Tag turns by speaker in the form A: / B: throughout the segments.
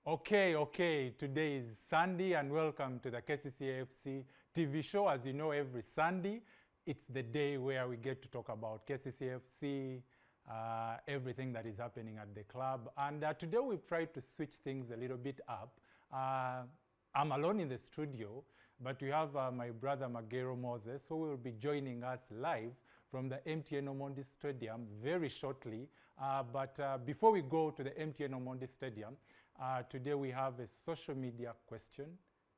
A: Okay. Today is Sunday and welcome to the KCCA FC TV show. As you know, every Sunday, it's the day where we get to talk about KCCA FC, everything that is happening at the club. And today we've tried to switch things a little bit up. I'm alone in the studio, but we have my brother Magero Moses, who will be joining us live from the MTN Omondi Stadium very shortly. But before we go to the MTN Omondi Stadium, today we have a social media question,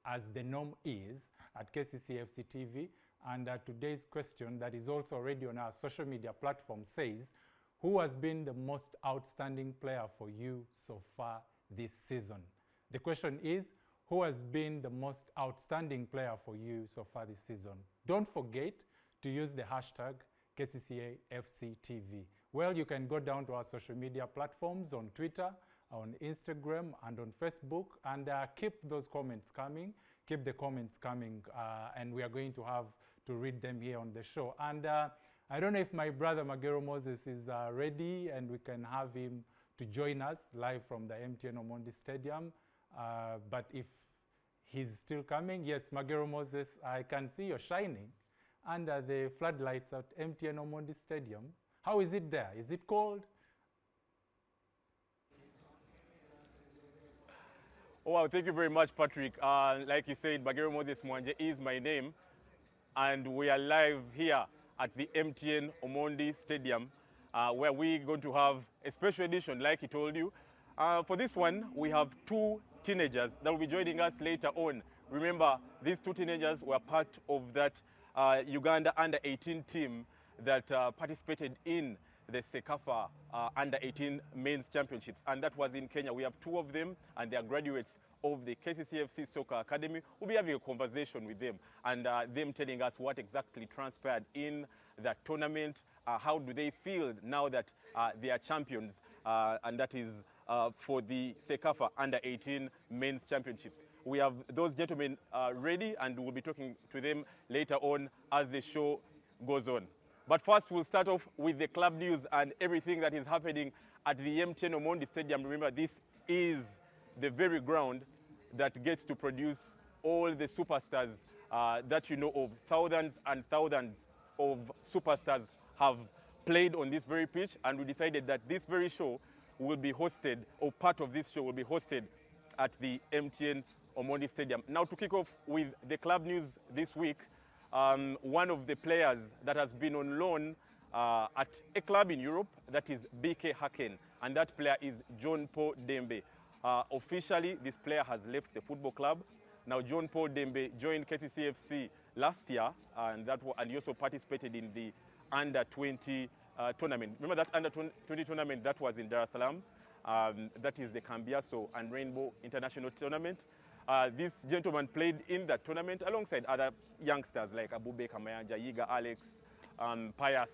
A: as the norm is at KCCA FC TV. And today's question, that is also already on our social media platform, says, who has been the most outstanding player for you so far this season? The question is, who has been the most outstanding player for you so far this season? Don't forget to use the hashtag KCCA FC TV. Well, you can go down to our social media platforms on Twitter, on Instagram, and on Facebook, and keep those comments coming. Keep the comments coming, and we are going to have to read them here on the show. And I don't know if my brother Magero Moses is ready, and we can have him to join us live from the MTN Omondi Stadium. But if he's still coming, yes, Magero Moses, I can see you're shining under the floodlights at MTN Omondi Stadium. How is it there? Is it cold?
B: Oh, wow, thank you very much, Patrick. Like you said, Magero Moses Mwanje is my name, and we are live here at the MTN Omondi Stadium, where we're going to have a special edition, like he told you. For this one, we have two teenagers that will be joining us later on. Remember, these two teenagers were part of that Uganda under-18 team that participated in the Sekafa under-18 men's championships, and that was in Kenya. We have two of them, and they are graduates of the KCCAFC Soccer Academy. We'll be having a conversation with them, and them telling us what exactly transpired in that tournament. How do they feel now that they are champions, and that is for the Sekafa under-18 men's championships. We have those gentlemen ready, and we'll be talking to them later on as the show goes on. But first, we'll start off with the club news and everything that is happening at the MTN Omondi Stadium. Remember, this is the very ground that gets to produce all the superstars that you know of. Thousands and thousands of superstars have played on this very pitch, and we decided that this very show will be hosted, or part of this show will be hosted at the MTN Omondi Stadium. Now, to kick off with the club news this week, one of the players that has been on loan at a club in Europe, that is BK Haken, and that player is John Paul Dembe. Officially, this player has left the football club. Now, John Paul Dembe joined KCCAFC last year, and he also participated in the under-20 tournament. Remember that under-20 tournament that was in Dar es Salaam? That is the Cambiaso and Rainbow International Tournament. This gentleman played in that tournament alongside other youngsters like Abubakar, Mayanja, Yiga, Alex, Pius,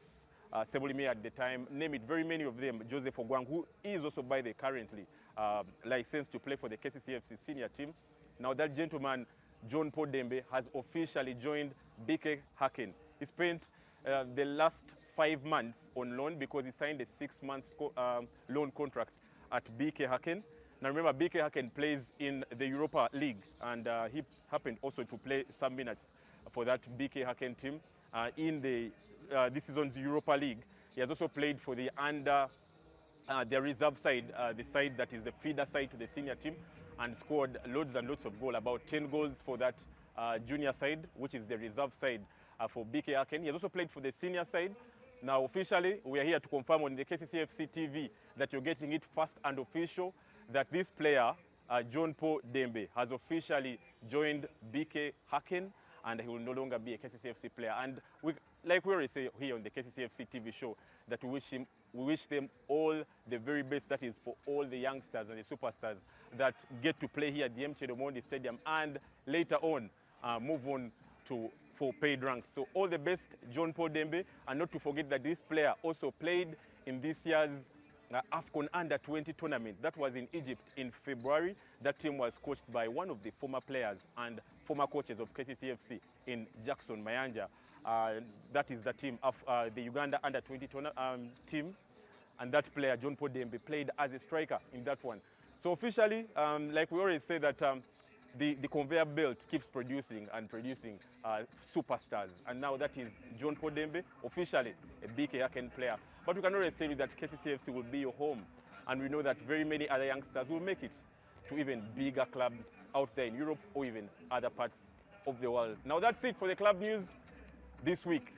B: Sebulimi at the time, name it, very many of them. Joseph Ogwang, who is also by the currently licensed to play for the KCCAFC senior team. Now that gentleman, John Paul Dembe, has officially joined BK Haken. He spent the last 5 months on loan because he signed a 6-month loan contract at BK Haken. Now remember, BK Haken plays in the Europa League, and he happened also to play some minutes for that BK Haken team in the this season's Europa League. He has also played for the the reserve side, the side that is the feeder side to the senior team, and scored loads and loads of goals, about 10 goals for that junior side, which is the reserve side for BK Haken. He has also played for the senior side. Now officially, we are here to confirm on the KCCAFC TV that you're getting it fast and official, that this player, John Paul Dembe, has officially joined BK Haken, and he will no longer be a KCCAFC player. And like we already say here on the KCCAFC TV show, that we wish them all the very best. That is for all the youngsters and the superstars that get to play here at the MTN Omondi Stadium, and later on move on for paid ranks. So all the best, John Paul Dembe, and not to forget that this player also played in this year's AFCON under-20 tournament. That was in Egypt in February. That team was coached by one of the former players and former coaches of KCCAFC in Jackson Mayanja. That is the team of the Uganda under-20 team, and that player, John Paul Dembe, played as a striker in that one. So officially, like we already say that the conveyor belt keeps producing and producing superstars. And now that is John Podembe, officially a BK Aken player. But we can always tell you that KCCAFC will be your home. And we know that very many other youngsters will make it to even bigger clubs out there in Europe or even other parts of the world. Now that's it for the club news this week.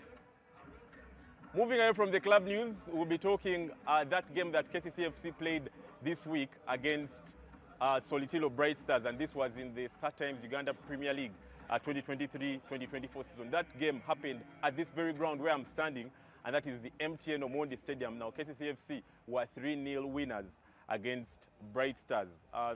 B: Moving away from the club news, we'll be talking that game that KCCAFC played this week against Solitilo Bright Stars, and this was in the Star Times Uganda Premier League 2023-2024 season. That game happened at this very ground where I'm standing, and that is the MTN Omondi Stadium. Now KCCAFC were 3-0 winners against Bright Stars. A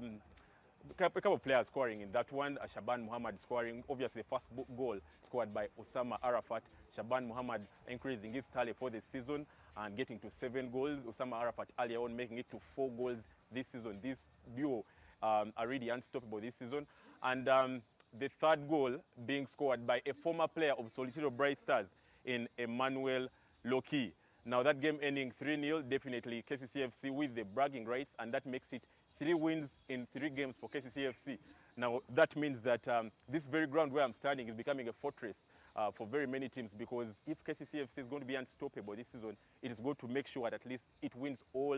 B: couple of players scoring in that one. Shaban Muhammad scoring, obviously the first goal scored by Osama Arafat. Shaban Muhammad increasing his tally for the season and getting to 7 goals. Osama Arafat earlier on making it to 4 goals this season. This duo are really unstoppable this season. And the third goal being scored by a former player of Solitilo Bright Stars in Emmanuel Loki. Now that game ending 3-0, definitely KCCAFC with the bragging rights, and that makes it 3 wins in 3 games for KCCAFC. Now that means that this very ground where I'm standing is becoming a fortress for very many teams, because if KCCAFC is going to be unstoppable this season, it is going to make sure that at least it wins all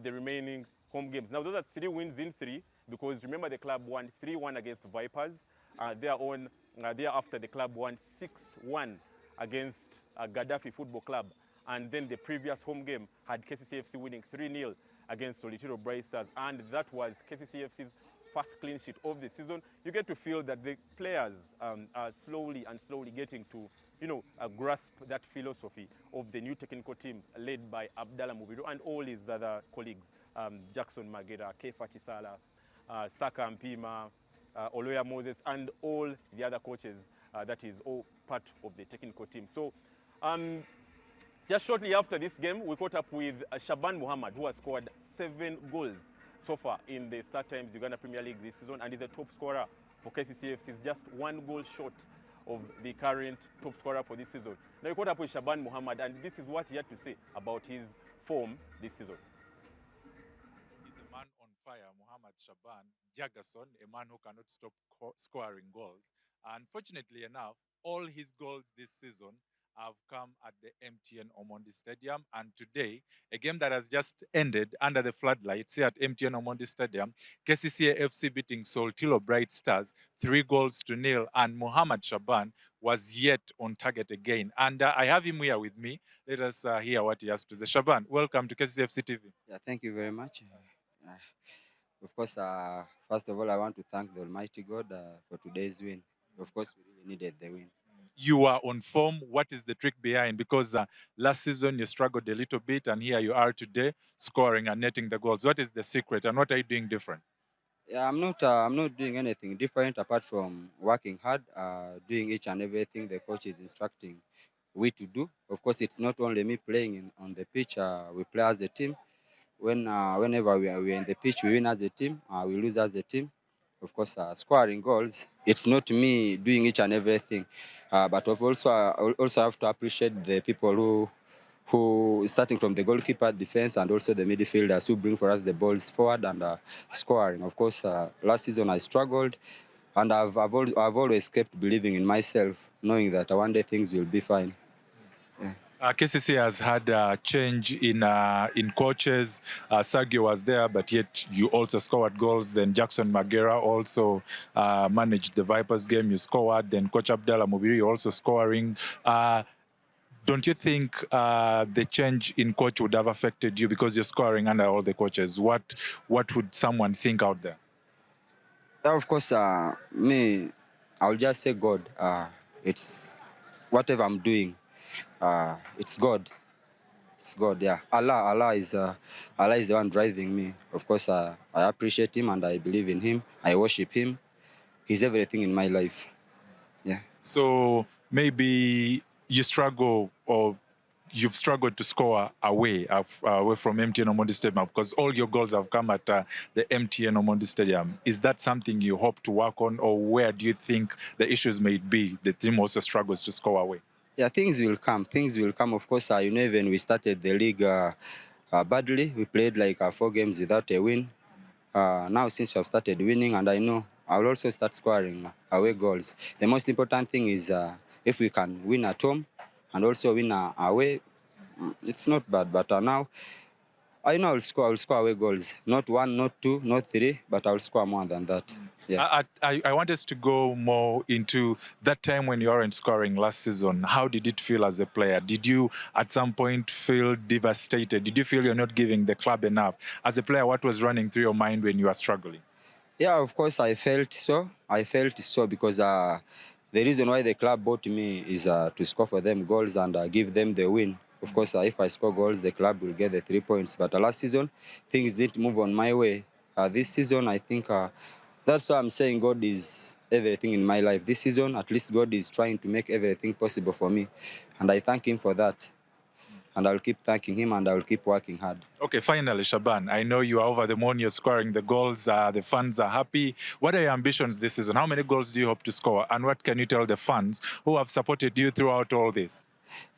B: the remaining home games. Now those are 3 wins in 3, because remember the club won 3-1 against Vipers. Thereafter the club won 6-1 against Gaddafi Football Club. And then the previous home game had KCCAFC winning 3-0 against Solitiro Bright Stars, and that was KCCAFC's first clean sheet of the season. You get to feel that the players are slowly getting to, grasp that philosophy of the new technical team led by Abdallah Mubiru and all his other colleagues, Jackson Magera, Kefa Chisala, Saka Mpima, Oloya Moses, and all the other coaches that is all part of the technical team. So just shortly after this game, we caught up with Shaban Muhammad, who has scored 7 goals so far in the Star Times Uganda Premier League this season, and is a top scorer for KCCAFC. Is just 1 goal short of the current top scorer for this season. Now we caught up with Shaban Muhammad, and this is what he had to say about his form this season.
C: He's a man on fire, Muhammad Shaban, Jagason, a man who cannot stop scoring goals. Unfortunately enough, all his goals this season have come at the MTN Omondi Stadium. And today, a game that has just ended under the floodlights here at MTN Omondi Stadium, KCCA FC beating Solitilo Bright Stars 3-0, and Muhammad Shaban was yet on target again. And I have him here with me. Let us hear what he has to say. Shaban, welcome to KCCA FC TV.
D: Yeah, thank you very much. Of course, first of all, I want to thank the Almighty God for today's win. Of course, we really needed the win.
C: You are on form. What is the trick behind? Because last season you struggled a little bit, and here you are today scoring and netting the goals. What is the secret, and what are you doing different?
D: Yeah, I'm not doing anything different apart from working hard, doing each and everything the coach is instructing we to do. Of course, it's not only me playing on the pitch. We play as a team. Whenever we are in the pitch, we win as a team. We lose as a team. Of course, scoring goals, it's not me doing each and everything. But I also have to appreciate the people who starting from the goalkeeper, defense, and also the midfielders who bring for us the balls forward and scoring. Of course, last season I struggled, and I've always kept believing in myself, knowing that one day things will be fine. Yeah.
C: KCC has had a change in coaches. Sergio was there, but yet you also scored goals. Then Jackson Magera also managed the Vipers game. You scored. Then Coach Abdallah Mubiri also scoring. Don't you think the change in coach would have affected you because you're scoring under all the coaches? What would someone think out there?
D: Of course, me, I'll just say God. It's whatever I'm doing. It's God. It's God, yeah. Allah is the one driving me. Of course, I appreciate him and I believe in him. I worship him. He's everything in my life. Yeah.
C: So maybe you struggle, or you've struggled to score away from MTN Omondi Stadium because all your goals have come at the MTN Omondi Stadium. Is that something you hope to work on, or where do you think the issues may be? The team also struggles to score away.
D: Yeah, things will come. Things will come. Of course, even we started the league badly. We played like 4 games without a win. now since we have started winning, and I know I will also start scoring away goals. The most important thing is if we can win at home and also win away, it's not bad. But now I know I'll score away goals. Not 1, not 2, not 3, but I'll score more than that. Yeah.
C: I want us to go more into that time when you weren't scoring last season. How did it feel as a player? Did you at some point feel devastated? Did you feel you're not giving the club enough? As a player, what was running through your mind when you were struggling?
D: Yeah, of course I felt so. I felt so because the reason why the club bought me is to score for them goals and give them the win. Of course, if I score goals, the club will get the 3 points. But last season, things didn't move on my way. This season, I think that's why I'm saying God is everything in my life. This season, at least God is trying to make everything possible for me. And I thank him for that. And I'll keep thanking him and I'll keep working hard.
C: Okay, finally, Shaban, I know you are over the moon, you're scoring the goals, the fans are happy. What are your ambitions this season? How many goals do you hope to score? And what can you tell the fans who have supported you throughout all this?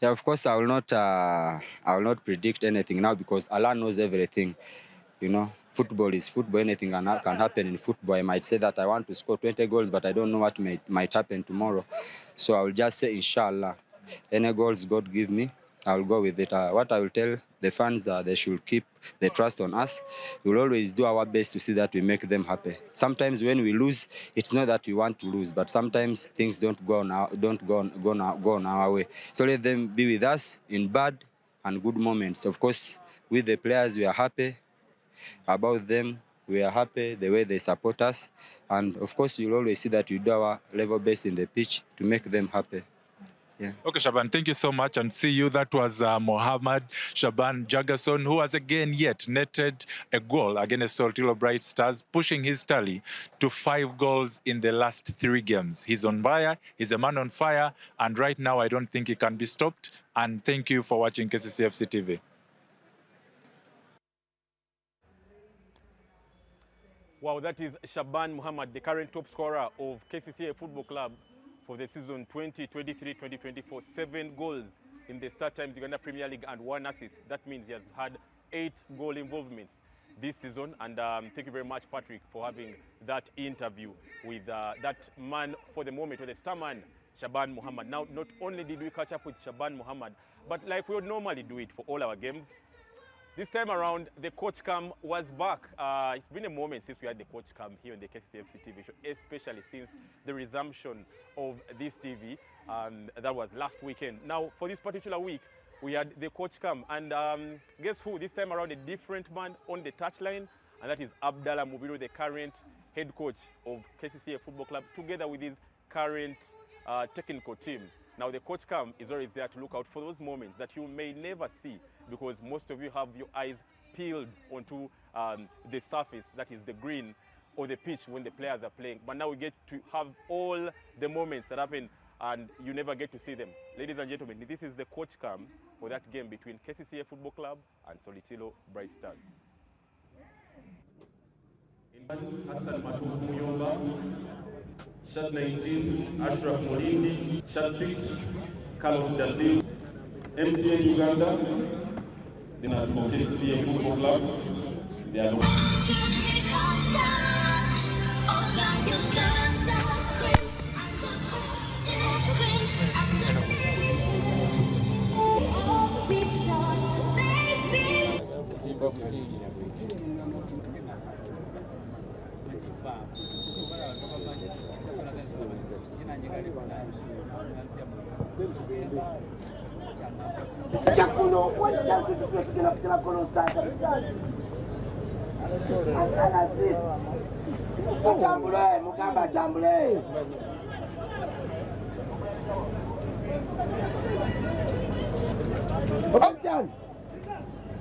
D: Yeah, of course, I will not predict anything now because Allah knows everything. You know, football is football. Anything can happen in football. I might say that I want to score 20 goals, but I don't know what might happen tomorrow. So I will just say, inshallah, any goals God give me, I will go with it. What I will tell the fans, they should keep the trust on us. We will always do our best to see that we make them happy. Sometimes when we lose, it's not that we want to lose, but sometimes things don't go on our way. So let them be with us in bad and good moments. Of course, with the players, we are happy about them. We are happy the way they support us. And of course, you'll always see that we do our level best in the pitch to make them happy. Yeah.
C: Okay, Shaban, thank you so much and see you. That was Muhammad Shaban Jagason, who has again yet netted a goal against Saltillo Bright Stars, pushing his tally to 5 goals in the last 3 games. He's on fire, he's a man on fire, and right now I don't think he can be stopped. And thank you for watching KCCFC TV.
B: Wow, that is Shaban Muhammad, the current top scorer of KCCA Football Club for the season 2023-2024. 7 goals in the Star Times Uganda Premier League and 1 assist. That means he has had 8 goal involvements this season. And thank you very much, Patrick, for having that interview with that man for the moment, or the star man, Shaban Muhammad. Now, not only did we catch up with Shaban Muhammad, but like we would normally do it for all our games, this time around, the coach cam was back. It's been a moment since we had the coach cam here on the KCCFC TV show, especially since the resumption of this TV, and that was last weekend. Now, for this particular week, we had the coach cam, and guess who? This time around, a different man on the touchline, and that is Abdallah Mubiru, the current head coach of KCCA Football Club, together with his current technical team. Now, the coach cam is always there to look out for those moments that you may never see, because most of you have your eyes peeled onto the surface, that is the green or the pitch when the players are playing. But now we get to have all the moments that happen and you never get to see them. Ladies and gentlemen, this is the coach cam for that game between KCCA Football Club and Saltillo Bright Stars. Hassan Matufu Muyomba, shot 19, Ashraf Molindi, shot 6, Carlos Da Silva, MTN Uganda, then as for KCCA Football Club, they are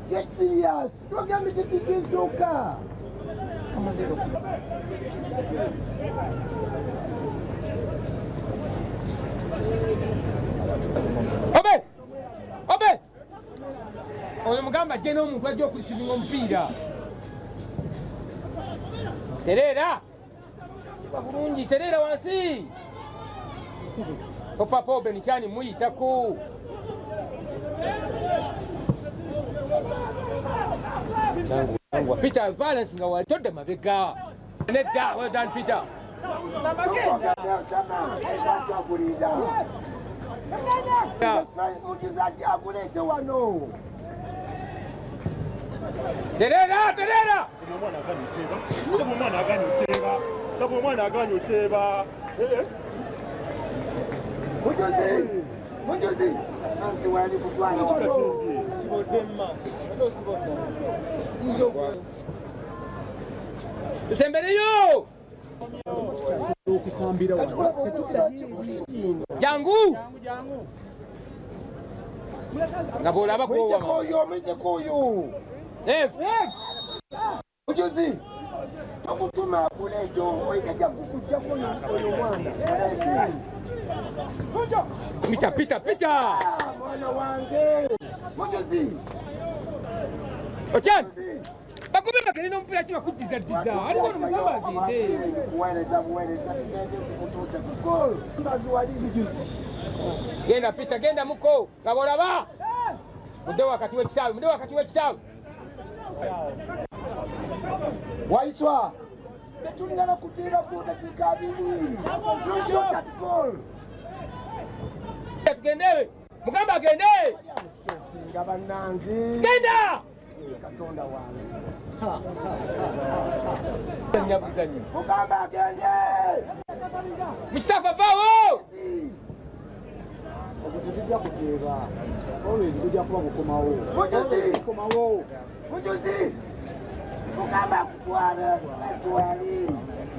E: get serious. Look at me, the ticket soccer. Obe! Obe! Oyo mugamba jeno omuntu ajja okusibinga omupiira. Terera! Siba bulungi, terera wansi. Opapa Obe ni kyani muyitako. Peter balance nga watodde mabega. Nedda, well done Peter. Terera, terera. Tusembereyo. Jangu. Ngabola abakowa.
F: Mwite koyo.
E: F.
F: Ujuzi. Tukutuma kulejo oikaja kukuja koyo mwana.
E: Pita.
F: Mwana wange. Ujuzi.
E: Ochan. Bakube bakene n'omupira kiba kuddiza ddiza. Aliko n'omugamba agende.
F: Kuweereza kutuusa ku goal. Mbazuwali ujuzi.
E: Genda Pita, genda muko. Ngabolaba. Mudde wakati w'ekisaawe.
F: Waiswa. Tetulina bakutiira ku dakiika 2. No shot at goal.
E: Tugendewe. Mugamba agende.
F: Nga bannange.
E: Genda.
F: Katonda wange.
E: Mugamba
F: agende.
E: Mustafa vaawo.
F: Tujja kuteeba. Always kujja kuba kukomawo. Mujuzi. Mugamba kutwala. Aswali.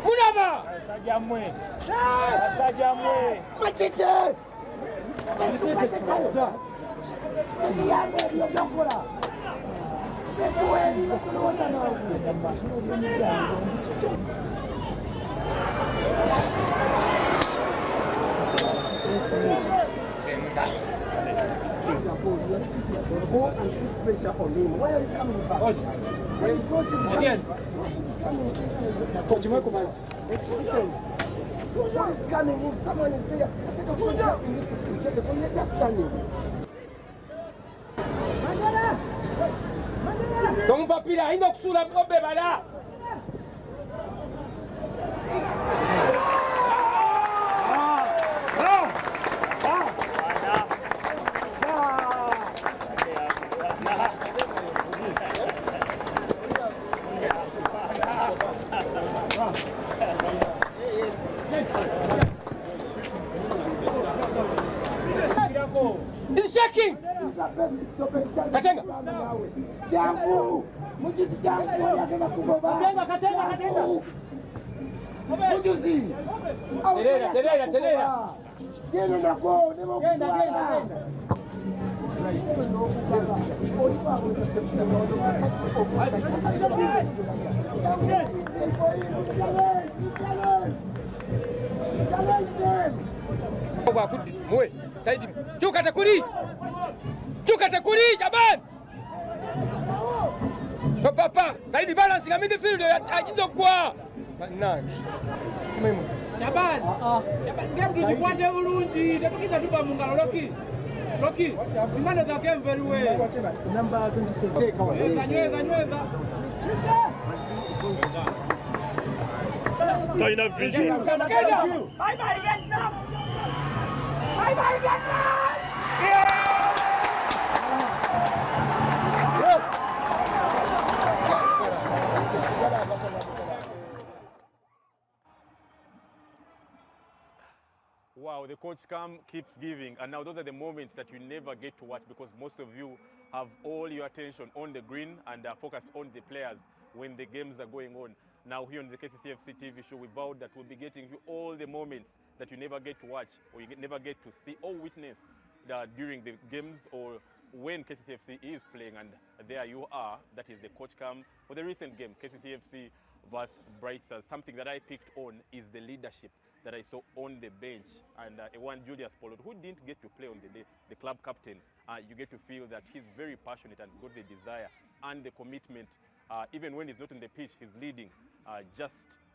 E: Mulaba.
F: Asajamwe. Machite. Go and put pressure on him. Why are you coming back? When he goes, he's coming. Listen. One is coming in, someone is there. I said, go down. You need to cricket it. You're just standing.
E: Tomupa pira, ayina okusula obebala. He's shaking. Katenga.
F: Jangu. Mujuzi jangu. Katenga. Mujuzi.
E: Telera.
F: Genda nako. Genda.
E: Mwe, Saidi. Chukate kuli, Shaban. Papa, Saidi balance nga midfield ajizo kwa. Nangi. Simemu.
G: Shaban. Game tuzikwate bulungi, tetukiza tuba mu ngalo Loki. You manage the game very well.
F: Number 27. Take our
G: Nyweza.
H: Taina vision.
G: Bye Vietnam.
B: Wow, the coach keeps giving, and now those are the moments that you never get to watch because most of you have all your attention on the green and are focused on the players when the games are going on. Now here on the KCCAFC TV show, we vowed that we'll be getting you all the moments that you never get to watch or you never get to see or witness during the games or when KCCAFC is playing. And there you are, that is the coach cam for the recent game, KCCAFC versus Bright Stars. Something that I picked on is the leadership that I saw on the bench, and one Julius Pollard, who didn't get to play on the day, the club captain. You get to feel that he's very passionate and got the desire and the commitment. Even when he's not on the pitch, he's leading just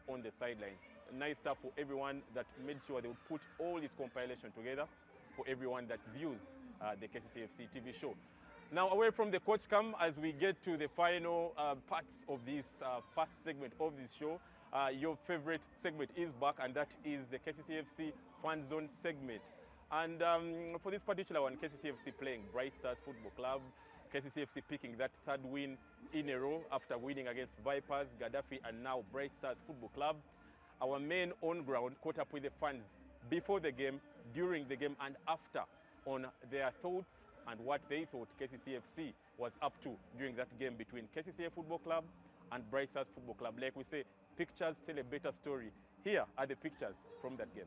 B: on the sidelines. Nice stuff for everyone that made sure they would put all this compilation together for everyone that views the KCCAFC TV show. Now, away from the coach cam, as we get to the final parts of this first segment of this show, your favorite segment is back, and that is the KCCAFC Fan Zone segment. And for this particular one, KCCAFC playing Bright Stars Football Club, KCCAFC picking that third win in a row after winning against Vipers, Gaddafi, and now Bright Stars Football Club. Our men on ground caught up with the fans before the game, during the game, and after on their thoughts and what they thought KCCAFC was up to during that game between KCCA Football Club and Bright Stars Football Club. Like we say, pictures tell a better story. Here are the pictures from that game.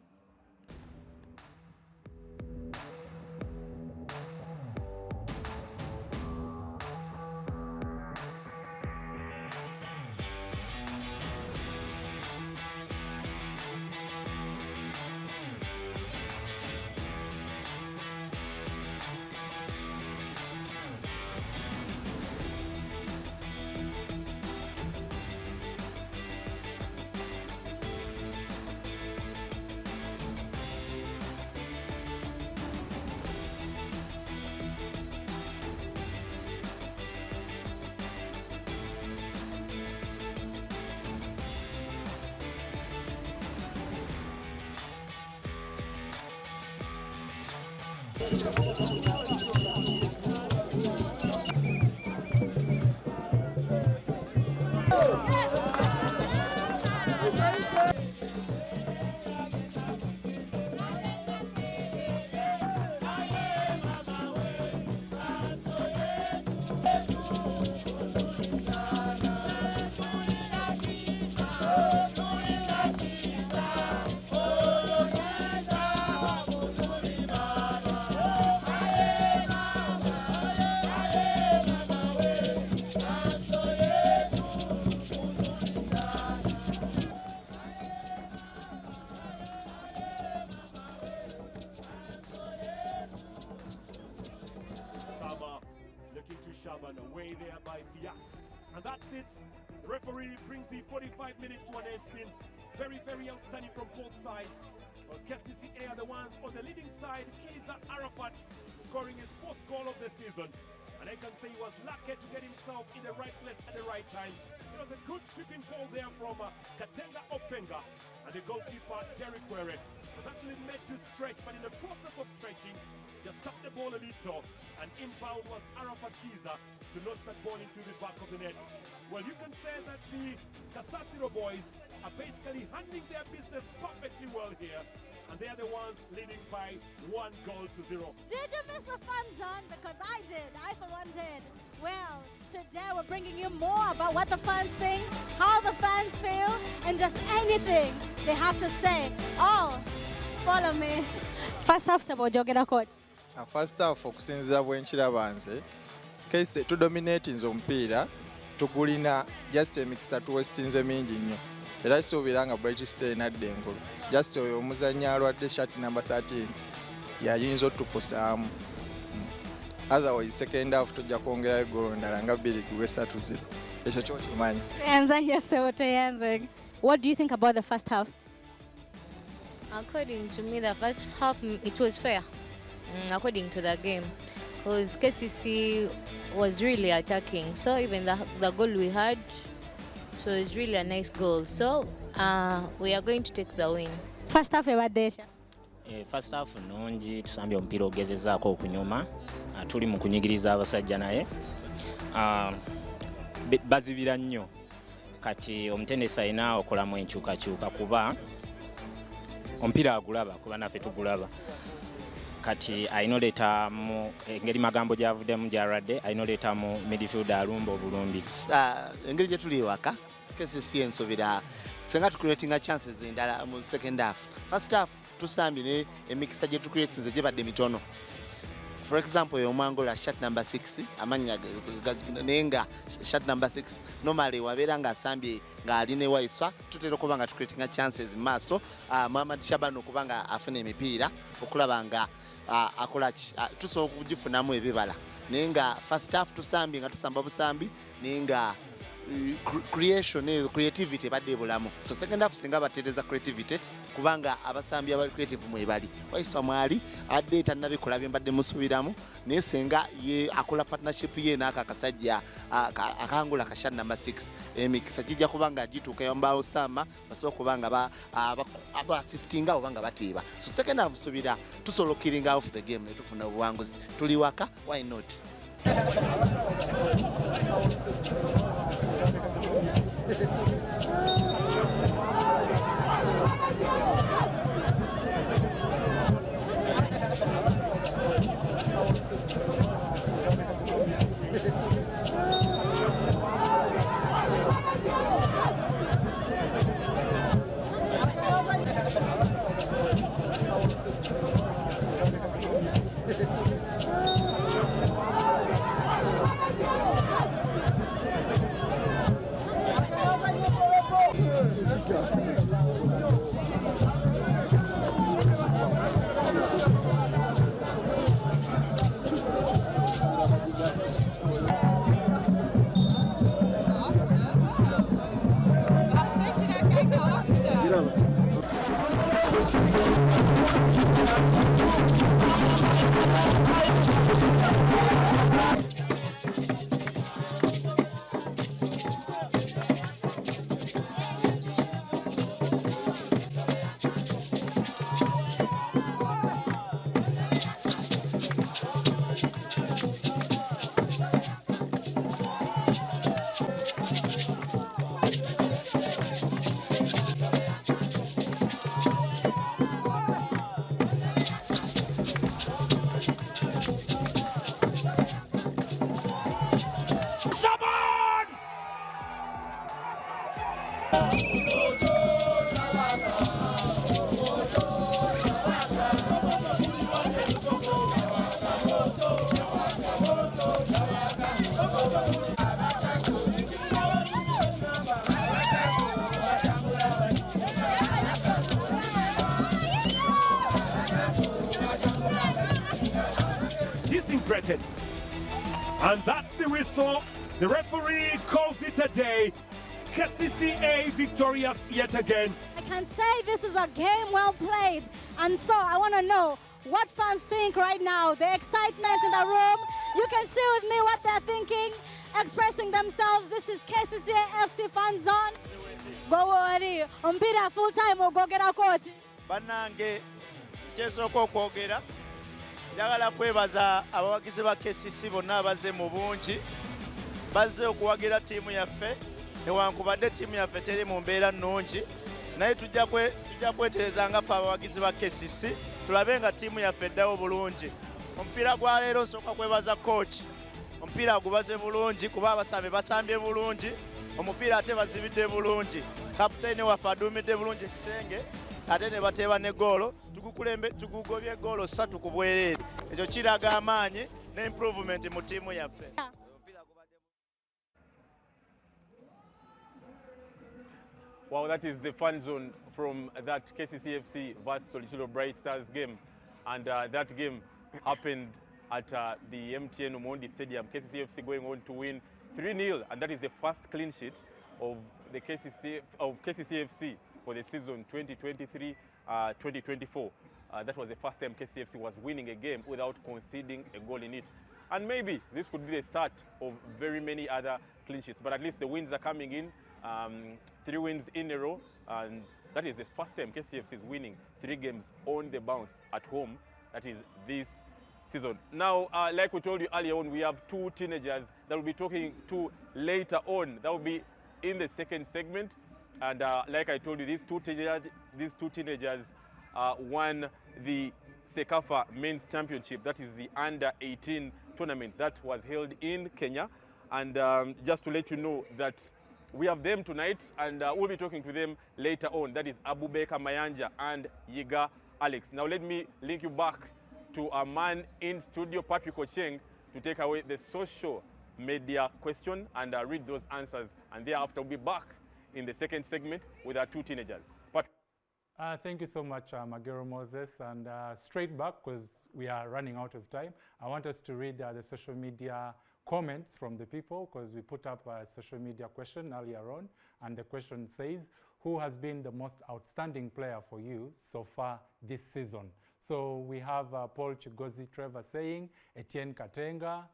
H: Looking to Shaban, away there by Yiga. And that's it. The referee brings the 45 minutes to an end spin. Very, very outstanding from both sides. Well, KCCA are the ones on the leading side. Kiza Arafat scoring his 4th goal of the season. And I can say he was lucky to get himself in the right place at the right time. It was a good sweeping ball there from Katenga Openga. And the goalkeeper, Derek Were, was actually made to stretch, but in the process of stretching, just tapped the ball a little, and inbound was Arafat Kiza to launch that ball into the back of the net. Well, you can say that the Kasasiro boys are basically handling their business perfectly well here, and they are the ones leading by 1 goal to 0.
I: Did you miss the fun zone? Because I did. I for one did. Well, today we're bringing you more about what the fans think, how the fans feel, and just anything they have to say. Oh, follow me. First half, Sewage, coach.
J: First half okusinziza bwenkirabanze kese tudominating omupiira tugulina just emikisa tuwestinze mingi nnyo era isuubira nga Bright Stars nadde engulu just oyo omuzannyi alwadde shirt number 13 yayinza otukusaamu otherwise second half tujja kwongerayo goal ndala nga 2-3 ekyo kyokimanyi.
I: What do you think about the first half?
K: According to me, the first half, it was fair. According to the game, because KCC was really attacking. So even the goal we had, so it's really a nice goal. So we are going to take the win.
I: First half,
L: first half nungi tusambye omupiira ogezezaako okunyuma tuli mu kunyigiriza abasajja naye bazibira nnyo kati omutendesi alina okolamu enkyukakyuka kuba omupiira agulaba kuba naffe tugulaba kati ayinoleta mu engeri magambo gyavuddemu gyaradde ayinoleta mu midfield alumba obulumbi
M: engeri gye tuli waka KCCA ensobera senga tucreatinga chances endala mu second half. First half tusambire emikisa gye tucreatinze gye badde mitono. For example, Yomangola shirt number 6 amanya nenga shirt number 6 normally wabera nga asambye nga aline waiswa tutera kubanga tucreatinga chances maso Muhammad Shaban okubanga afune emipiira okulaba nga akola tuso kugifunamu ebibala nenga first half tusambi nga tusamba busambi nenga creativity badde bulamu. So second half singa batereza creativity kubanga abasambi abali creative mwebali. Waiswa mwali adde tanabikola byembadde musubiramu naye senga ye akola partnership ye n'aka kasajja akangula kasha number 6 emikisa kijja kubanga agituuka yombawo sama basobola kubanga aba assistinga obanga batiiba. So second half subira tusolo killing off the game ne tufuna obuwanguzi tuli waka, why not?
H: Disintegrated. And that's the whistle. The referee calls it a day. KCCA victorious yet again.
I: I can say this is a game well played. And so I want to know what fans think right now. The excitement in the room. You can see with me what they're thinking, expressing themselves. This is KCCA FC fan zone. Go worry. Umpira full time or go get a coach.
N: Banange, kyesooka okwogera njagala kwebaza abawagizi ba KCC bonna abaze mu bungi bazze okuwagira ttiimu yaffe newankubadde ttiimu yaffe teri mu mbeera nnungi naye tujja kwetereza nga ffe abawagizi ba KCC tulabe nga ttiimu yaffe eddawo bulungi. Omupiira gwa leero nsooka kwebaza coach, omupiira gubaze bulungi kuba abasambi basambye bulungi, omupiira ate bazibidde bulungi, kapitaini waffe aduumidde bulungi ekisenge ate ne bateeba ne goolo tugugobye goolo 3 ku bwereere. Ekyo kiraga amaanyi ne improvement mu ttiimu yaffe.
B: Wow, that is the fun zone from that KCCFC vs Solitudo Bright Stars game. And that game happened at the MTN Omondi Stadium. KCCFC going on to win 3-0, and that is the first clean sheet of the KCCFC for the season 2023-2024. That was the first time KCCFC was winning a game without conceding a goal in it. And maybe this could be the start of very many other clean sheets, but at least the wins are coming in. 3 wins in a row, and that is the first time KCCFC is winning 3 games on the bounce at home. That is this season. Now, like we told you earlier on, we have 2 teenagers that we'll be talking to later on. That will be in the second segment. And like I told you, these two teenagers won the Sekafa Men's Championship. That is the under-18 tournament that was held in Kenya. And just to let you know that we have them tonight, and we'll be talking to them later on. That is Abubakar Mayanja and Yiga Alex. Now let me link you back to our man in studio, Patrick Ocheng, to take away the social media question and read those answers. And thereafter, we'll be back in the second segment with our 2 teenagers. Patrick.
A: Thank you so much, Magero Moses. And straight back, because we are running out of time, I want us to read the social media comments from the people, because we put up a social media question earlier on, and the question says, who has been the most outstanding player for you so far this season? So we have Paul Chigozi Trevor saying Etienne Katenga.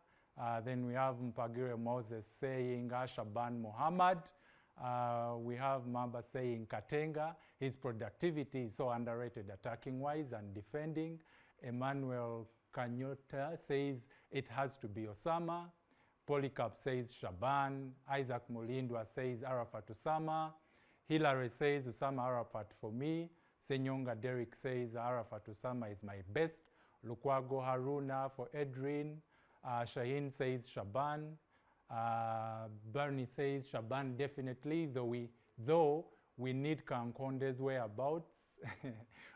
A: Then we have Mpagire Moses saying Shaban Muhammad. We have Mamba saying Katenga. His productivity is so underrated attacking-wise and defending. Emmanuel Kanyota says it has to be Osama. Polycarp says Shaban. Isaac Mulindwa says Arafat Osama. Hilary says Osama Arafat for me. Senyonga Derek says Arafat Osama is my best. Lukwago Haruna for Edrin. Shaheen says Shaban. Bernie says Shaban definitely, though we need Kankonde's whereabouts.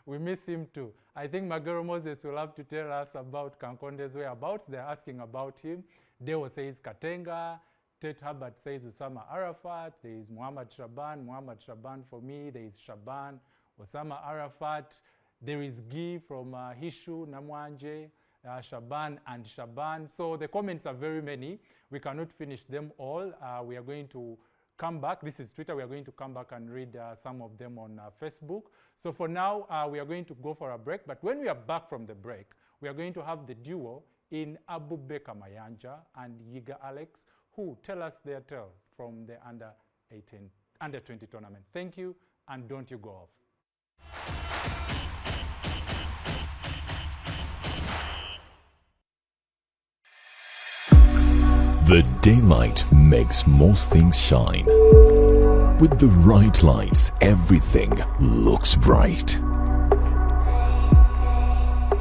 A: We miss him too. I think Magero Moses will have to tell us about Kankonde's whereabouts. They're asking about him. Deo says Katenga. Tate Hubbard says Osama Arafat. There is Muhammad Shaban. Muhammad Shaban for me. There is Shaban. Osama Arafat. There is Guy from Hishu, Namwanje, Shaban and Shaban. So the comments are very many. We cannot finish them all. We are going to come back. This is Twitter. We are going to come back and read some of them on Facebook. So for now, we are going to go for a break. But when we are back from the break, we are going to have the duo in Abu Beka Mayanja and Yiga Alex, who tell us their tale from the under 20 tournament. Thank you, and don't you go off.
O: The daylight makes most things shine. With the right lights, everything looks bright.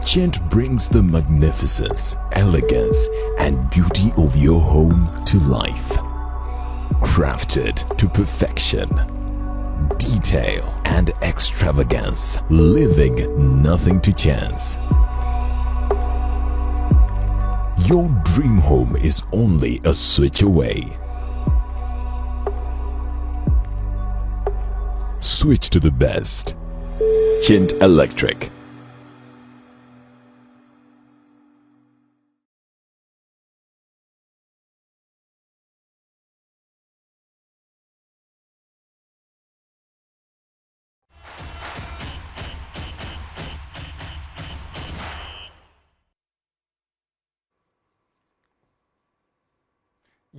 O: Gent brings the magnificence, elegance, and beauty of your home to life. Crafted to perfection. Detail and extravagance, leaving nothing to chance. Your dream home is only a switch away. Switch to the best. Gent Electric.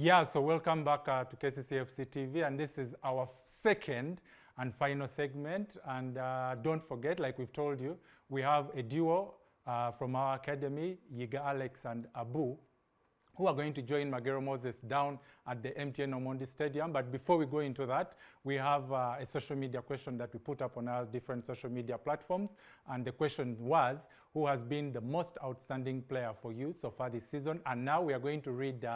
A: Yeah, so welcome back to KCCAFC TV, and this is our second and final segment. And don't forget, like we've told you, we have a duo from our academy, Yiga Alex and Abu, who are going to join Magero Moses down at the MTN Omondi Stadium. But before we go into that, we have a social media question that we put up on our different social media platforms. And the question was, who has been the most outstanding player for you so far this season? And now we are going to read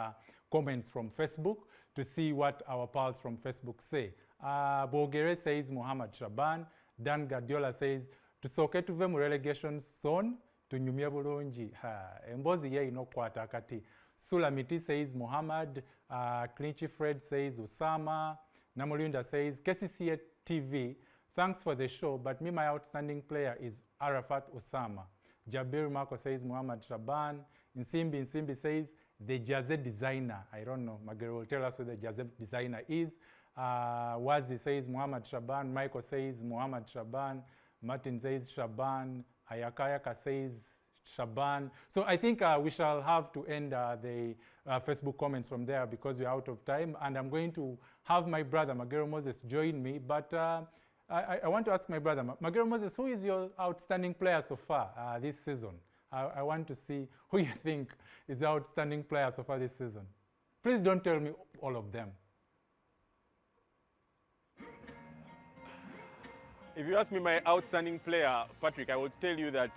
A: comments from Facebook to see what our pals from Facebook say. Bogere says Muhammad Shaban. Dan Guardiola says, tusoke tuve mu relegation zone, tunyumye bulungi. Embozi ye inokwata kati. Sulamiti says Muhammad. Clinchy Fred says Osama. Namulinda says, KCCA TV, thanks for the show, but me, my outstanding player is Arafat Osama. Jabir Marco says Muhammad Shaban. Nsimbi says, the Jazet designer. I don't know. Magero will tell us who the Jazet designer is. Wazi says Muhammad Shaban. Michael says Muhammad Shaban. Martin says Shaban. Ayakayaka says Shaban. So I think we shall have to end the Facebook comments from there because we're out of time. And I'm going to have my brother, Magero Moses, join me. But I want to ask my brother, Magero Moses, who is your outstanding player so far this season? I want to see who you think is the outstanding player so far this season. Please don't tell me all of them.
B: If you ask me my outstanding player, Patrick, I will tell you that,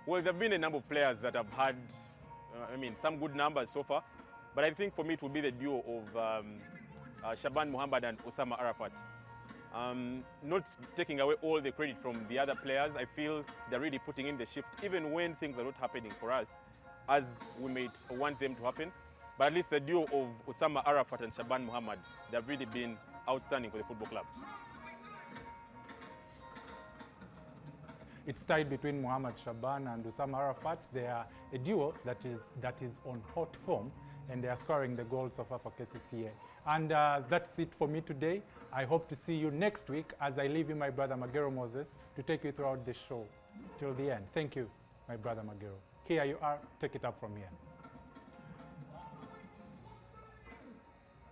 B: well, there have been a number of players that have had, some good numbers so far. But I think for me it will be the duo of Shaban Muhammad and Osama Arafat. Not taking away all the credit from the other players, I feel they're really putting in the shift, even when things are not happening for us as we might want them to happen. But at least the duo of Osama Arafat and Shaban Muhammad, they've really been outstanding for the football club.
A: It's tied between Muhammad Shaban and Usama Arafat. They are a duo that is on hot form, and they are scoring the goals so far for KCCA. And that's it for me today. I hope to see you next week as I leave you my brother Magero Moses to take you throughout the show till the end. Thank you, my brother Magero. Here you are. Take it up from here.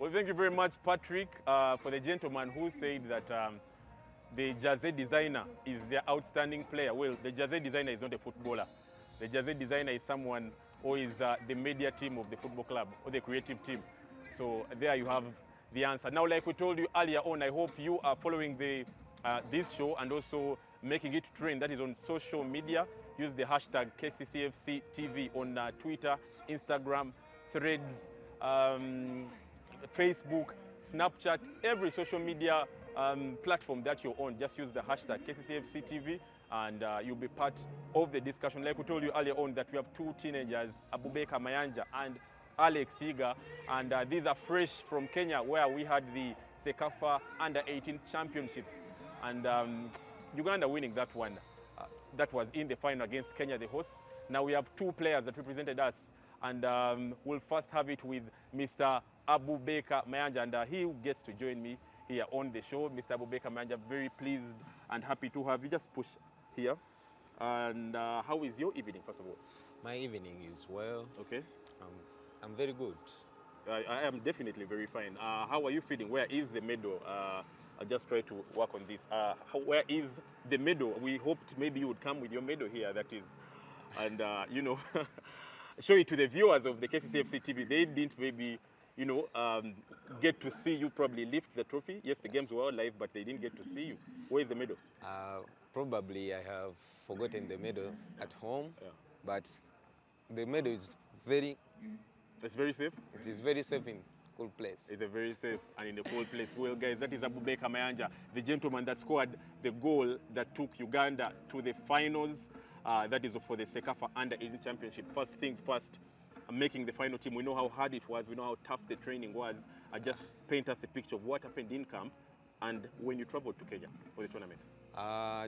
B: Well, thank you very much, Patrick, for the gentleman who said that the jersey designer is their outstanding player. Well, the jersey designer is not a footballer. The jersey designer is someone who is the media team of the football club or the creative team. So there you have the answer. Now, like we told you earlier on, I hope you are following this show and also making it trend. That is on social media. Use the hashtag KCCAFC TV on Twitter, Instagram, Threads, Facebook, Snapchat, every social media platform that you're on. Just use the hashtag KCCAFC TV and you'll be part of the discussion. Like we told you earlier on that we have two teenagers, Abubeka Mayanja and Alex Yiga, and these are fresh from Kenya where we had the Sekafa Under-18 Championships, and Uganda winning that one. That was in the final against Kenya, the hosts. Now we have two players that represented us, and we'll first have it with Mr. Abubeka Mayanja, and he gets to join me here on the show. Mr. Abubeka Mayanja, very pleased and happy to have you. Just push here. And how is your evening, first of all?
P: My evening is well.
B: Okay.
P: I'm very good.
B: I am definitely very fine. How are you feeling? Where is the medal? I'll just try to work on this. Where is the medal? We hoped maybe you would come with your medal here, that is. And, you know, show it to the viewers of the KCCFC TV. They didn't maybe, you know, get to see you probably lift the trophy. Yes, the games were all live, but they didn't get to see you. Where is the medal?
P: Probably I have forgotten the medal at home, but the medal is very...
B: It's very safe?
P: It is very safe in cool place.
B: It's a very safe and in a cool place. Well, guys, that is Abubeka Mayanja, the gentleman that scored the goal that took Uganda to the finals. That is for the Sekafa Under-18 Championship. First things first, making the final team. We know how hard it was. We know how tough the training was. Just paint us a picture of what happened in camp and when you traveled to Kenya for the tournament.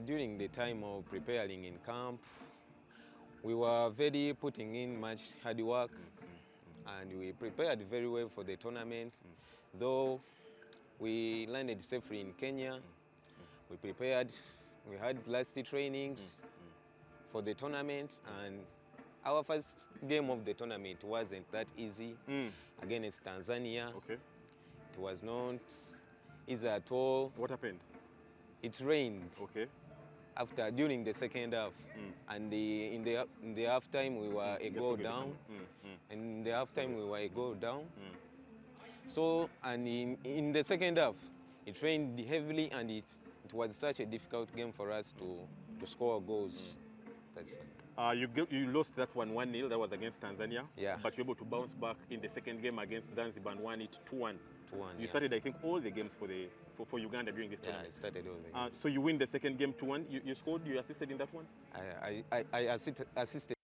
P: During the time of preparing in camp, we were very putting in much hard work, and we prepared very well for the tournament. Though we landed safely in Kenya, we prepared, we had last trainings for the tournament, and our first game of the tournament wasn't that easy against Tanzania.
B: Okay.
P: It was not easy at all.
B: What happened?
P: It rained.
B: Okay.
P: During the second half, and in the half time we were a goal down, and in the half time we were a goal down. So, and in the second half, it rained heavily, and it was such a difficult game for us to score goals. That's it.
B: You lost that one 1-0. That was against Tanzania.
P: Yeah.
B: But you were able to bounce back in the second game against Zanzibar and won it 2-1.
P: 2-1.
B: You started, I think, all the games for Uganda during this tournament.
P: Yeah, I started all the games.
B: So you win the second game 2-1. You scored. You assisted in that one.
P: I assisted.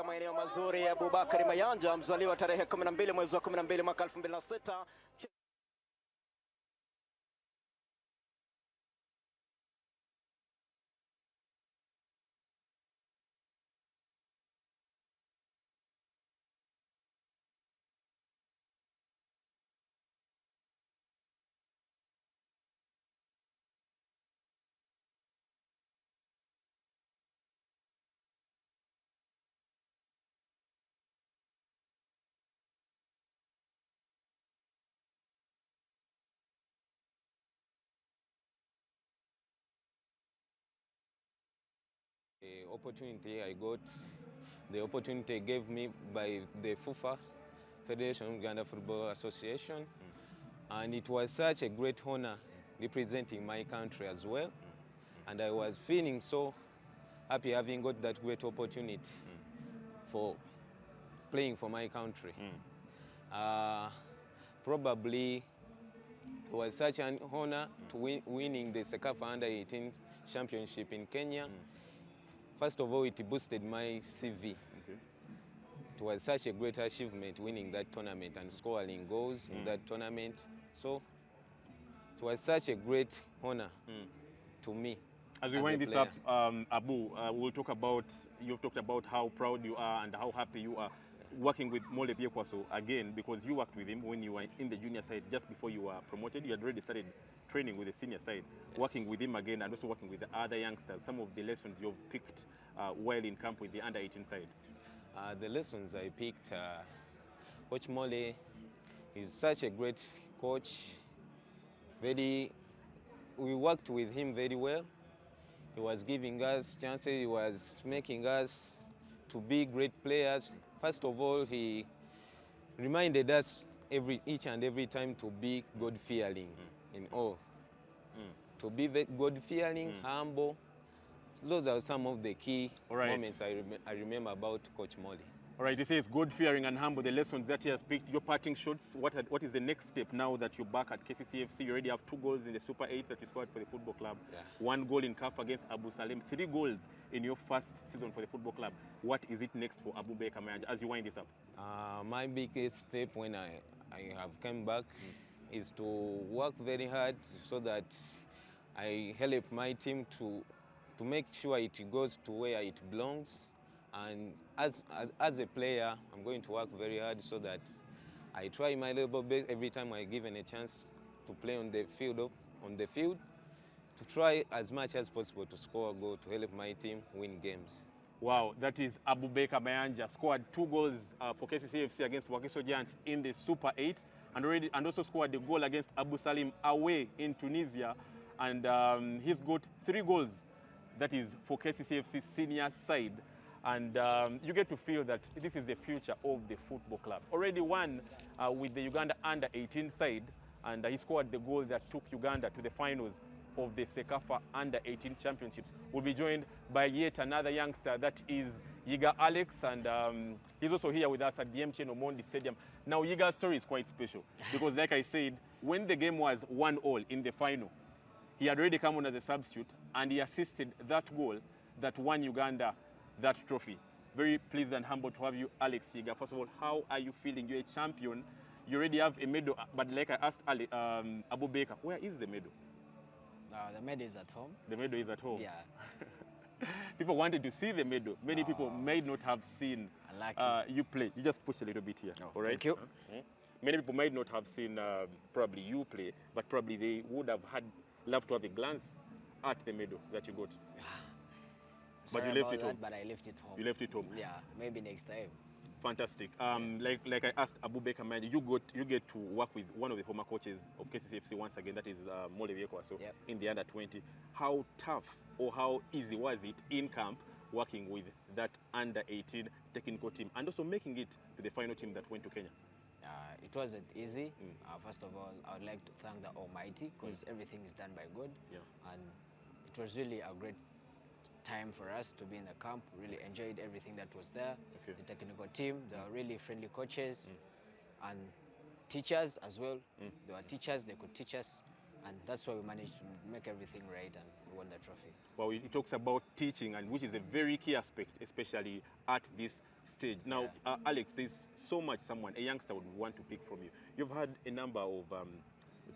Q: Maeneo mazuri ya Abubakar Mayanja, mzaliwa tarehe 12 mwezi wa 12 mwaka 2006.
P: Opportunity I got the opportunity gave me by the FUFA, Federation of Uganda Football Association, and it was such a great honor representing my country as well, and I was feeling so happy having got that great opportunity for playing for my country. Probably it was such an honor to winning the Sekafa Under-18 Championship in Kenya. First of all, it boosted my CV. It was such a great achievement winning that tournament and scoring goals in that tournament. So it was such a great honor to me.
B: As we wind this up, Abu, we'll talk about, you've talked about how proud you are and how happy you are working with Mole Biekwaso again, because you worked with him when you were in the junior side just before you were promoted. You had already started training with the senior side, working with him again and also working with the other youngsters. Some of the lessons you've picked while in camp with the under-18 side.
P: The lessons I picked, Coach Mole is such a great coach. We worked with him very well. He was giving us chances, he was making us to be great players. First of all, he reminded us each and every time to be God-fearing in all. To be God-fearing, humble. Those are some of the key moments I remember about Coach Mole.
B: All right, he says God-fearing and humble, the lessons that he has picked. Your parting shots, what is the next step now that you're back at KCCAFC? You already have 2 goals in the Super 8 that you scored for the football club. 1 goal in CAF against Abu Salem. 3 goals in your first season for the football club. What is it next for Abu Baker Mayanja as you wind this up?
P: My biggest step when I have come back is to work very hard so that I help my team to make sure it goes to where it belongs. And as a player, I'm going to work very hard so that I try my level best every time I'm given a chance to play on the field, to try as much as possible to score a goal to help my team win games.
B: Wow, that is Abu Baker Mayanja, scored 2 goals for KCCAFC against Wakiso Giants in the Super 8, and also scored the goal against Abu Salim away in Tunisia, and he's got 3 goals. That is for KCCAFC senior side. And you get to feel that this is the future of the football club. Already won with the Uganda Under-18 side, and he scored the goal that took Uganda to the finals of the Sekafa Under-18 Championships. We'll be joined by yet another youngster, that is Yiga Alex, and he's also here with us at the MTN Omondi Stadium. Now, Yiga's story is quite special because, like I said, when the game was 1-1 in the final, he had already come on as a substitute, and he assisted that goal that won Uganda that trophy. Very pleased and humble to have you, Alex Yiga. First of all, how are you feeling? You're a champion. You already have a medal, but like I asked Abu Baker, where is the medal?
R: The medal is at home.
B: The medal is at home?
R: Yeah.
B: People wanted to see the medal. Many people may not have seen you play. You just push a little bit here, all right?
R: Thank you.
B: Many people might not have seen probably you play, but probably they would have loved to have a glance at the medal that you got.
R: Sorry
B: but you left
R: about
B: it home.
R: That, but I left it home.
B: You left it home.
R: Yeah, maybe next time.
B: Fantastic. Like I asked Abu Baker Mayanja, you get to work with one of the former coaches of KCCAFC once again. That is Mole Biekwaso in the under-20. How tough or how easy was it in camp working with that under-18 technical team and also making it to the final team that went to Kenya?
R: It wasn't easy. First of all, I would like to thank the Almighty because everything is done by God. And it was really a great time for us to be in the camp. Really enjoyed everything that was there. The technical team, they were really friendly coaches and teachers as well. They were teachers, they could teach us, and that's why we managed to make everything right and we won the trophy.
B: Well, it talks about teaching, and which is a very key aspect, especially at this stage. Now, Alex, there's so much a youngster would want to pick from you. You've had a number of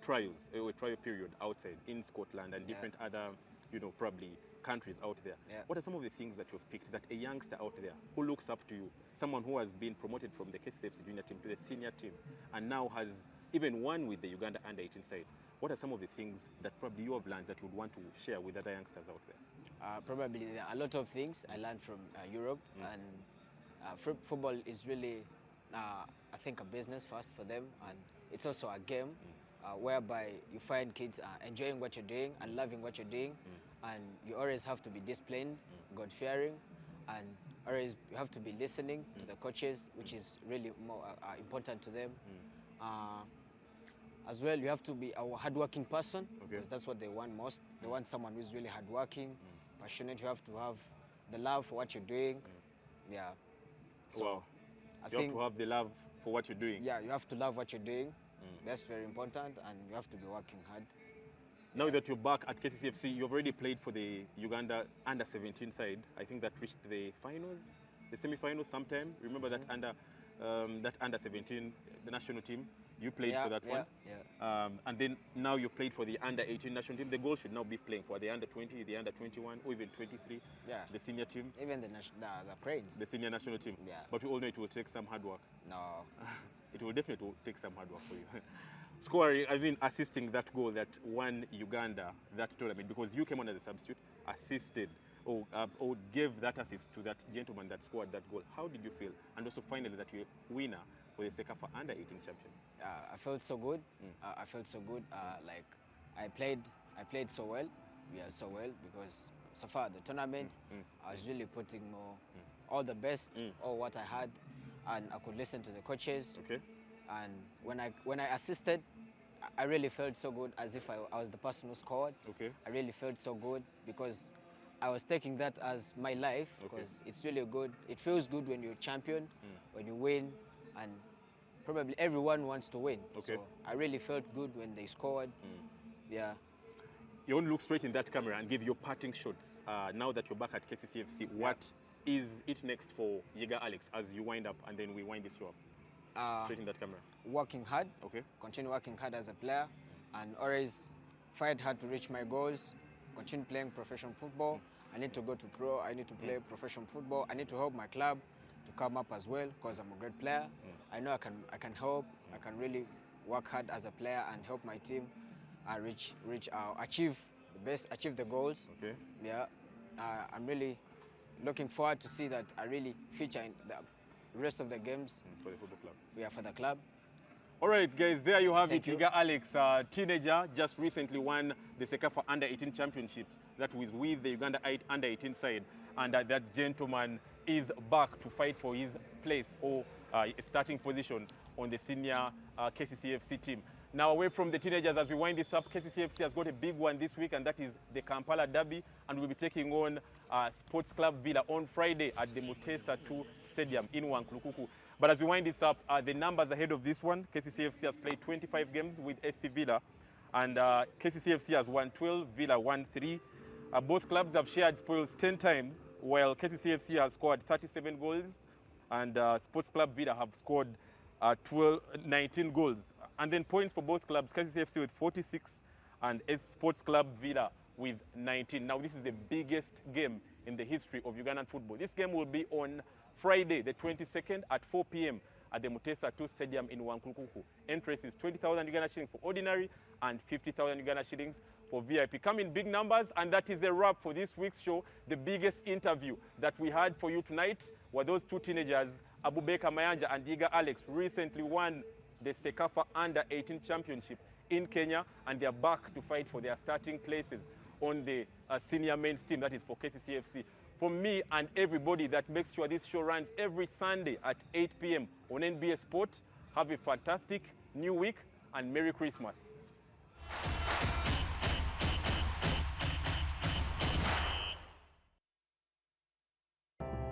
B: trials, a trial period outside in Scotland and different other, probably countries out there. What are some of the things that you've picked that a youngster out there who looks up to you, someone who has been promoted from the KCCAFC junior team to the senior team and now has even won with the Uganda under-18 side, what are some of the things that probably you have learned that you would want to share with other youngsters out there?
R: Probably there are a lot of things I learned from Europe, and football is really, I think, a business first for them, and it's also a game whereby you find kids enjoying what you're doing and loving what you're doing, and you always have to be disciplined, God-fearing, and Always you have to be listening to the coaches, which is really more important to them. As well, you have to be a hardworking person, because that's what they want most. They want someone who's really hardworking, passionate. You have to have the love for what you're doing. Yeah. So
B: Wow.
R: I
B: You
R: think
B: have to have the love for what you're doing.
R: yeah, you have to love what you're doing. That's very important, and you have to be working hard.
B: Now that you're back at KCCFC, you've already played for the Uganda under-17 side. I think that reached the finals, the semi-finals sometime. Remember that under-17, the national team? You played for that one. And then now you've played for the under-18 national team. The goal should now be playing for the under-20, the under-21, or even 23, the senior team.
R: Even the Cranes.
B: The senior national team.
R: Yeah.
B: But we all know it will take some hard work.
R: No.
B: It will definitely take some hard work for you. Scoring, I mean, assisting that goal that won Uganda that tournament, because you came on as a substitute, assisted or gave that assist to that gentleman that scored that goal. How did you feel? And also finally that you're a winner for the CCCA under-18 champion.
R: I felt so good. I felt so good. Like I played so well. Yeah, so well, because so far the tournament, I was really putting all the best, all what I had, and I could listen to the coaches.
B: Okay.
R: And when I assisted, I really felt so good, as if I was the person who scored.
B: Okay.
R: I really felt so good because I was taking that as my life, because it's really good. It feels good when you're champion, when you win, and probably everyone wants to win.
B: Okay.
R: So I really felt good when they scored. Yeah.
B: You want to look straight in that camera and give your parting shots. Now that you're back at KCCFC, what is it next for Yiga Alex as you wind up and then we wind this show up? Straight in that camera.
R: Working hard.
B: Okay.
R: Continue working hard as a player, and always fight hard to reach my goals. Continue playing professional football. I need to go to pro. I need to play professional football. I need to help my club to come up as well, because I'm a great player. I know I can help. I can really work hard as a player and help my team achieve the best, achieve the goals.
B: Okay.
R: Yeah. I'm really looking forward to see that I really feature in the rest of the games
B: for the football club.
R: Yeah, for the club.
B: All right, guys, there you have
R: Thank
B: it.
R: you.
B: Yiga Alex, teenager, just recently won the CCCA under-18 championship. That was with the Uganda under-18 side. And that gentleman is back to fight for his place or a starting position on the senior KCCFC team. Now, away from the teenagers, as we wind this up, KCCFC has got a big one this week, and that is the Kampala Derby, and we'll be taking on Sports Club Villa on Friday at the Mutesa 2 Stadium in Wankulukuku. But as we wind this up, the numbers ahead of this one, KCCFC has played 25 games with SC Villa, and KCCFC has won 12, Villa won 3. Both clubs have shared spoils 10 times, while KCCFC has scored 37 goals, and Sports Club Villa have scored 19 goals. And then points for both clubs, KCCFC with 46 and Sports Club Villa with 19. Now, this is the biggest game in the history of Ugandan football. This game will be on Friday, the 22nd at 4 p.m. at the Mutesa 2 Stadium in Wankulukuku. Entrance is 20,000 Uganda shillings for ordinary and 50,000 Uganda shillings for VIP. Come in big numbers, and that is a wrap for this week's show. The biggest interview that we had for you tonight were those two teenagers, Abubakar Mayanja and Yiga Alex, recently won the CCCA Under-18 Championship in Kenya, and they are back to fight for their starting places on the senior men's team, that is for KCCFC. For me and everybody that makes sure this show runs every Sunday at 8 p.m. on NBA Sport, have a fantastic new week and Merry Christmas.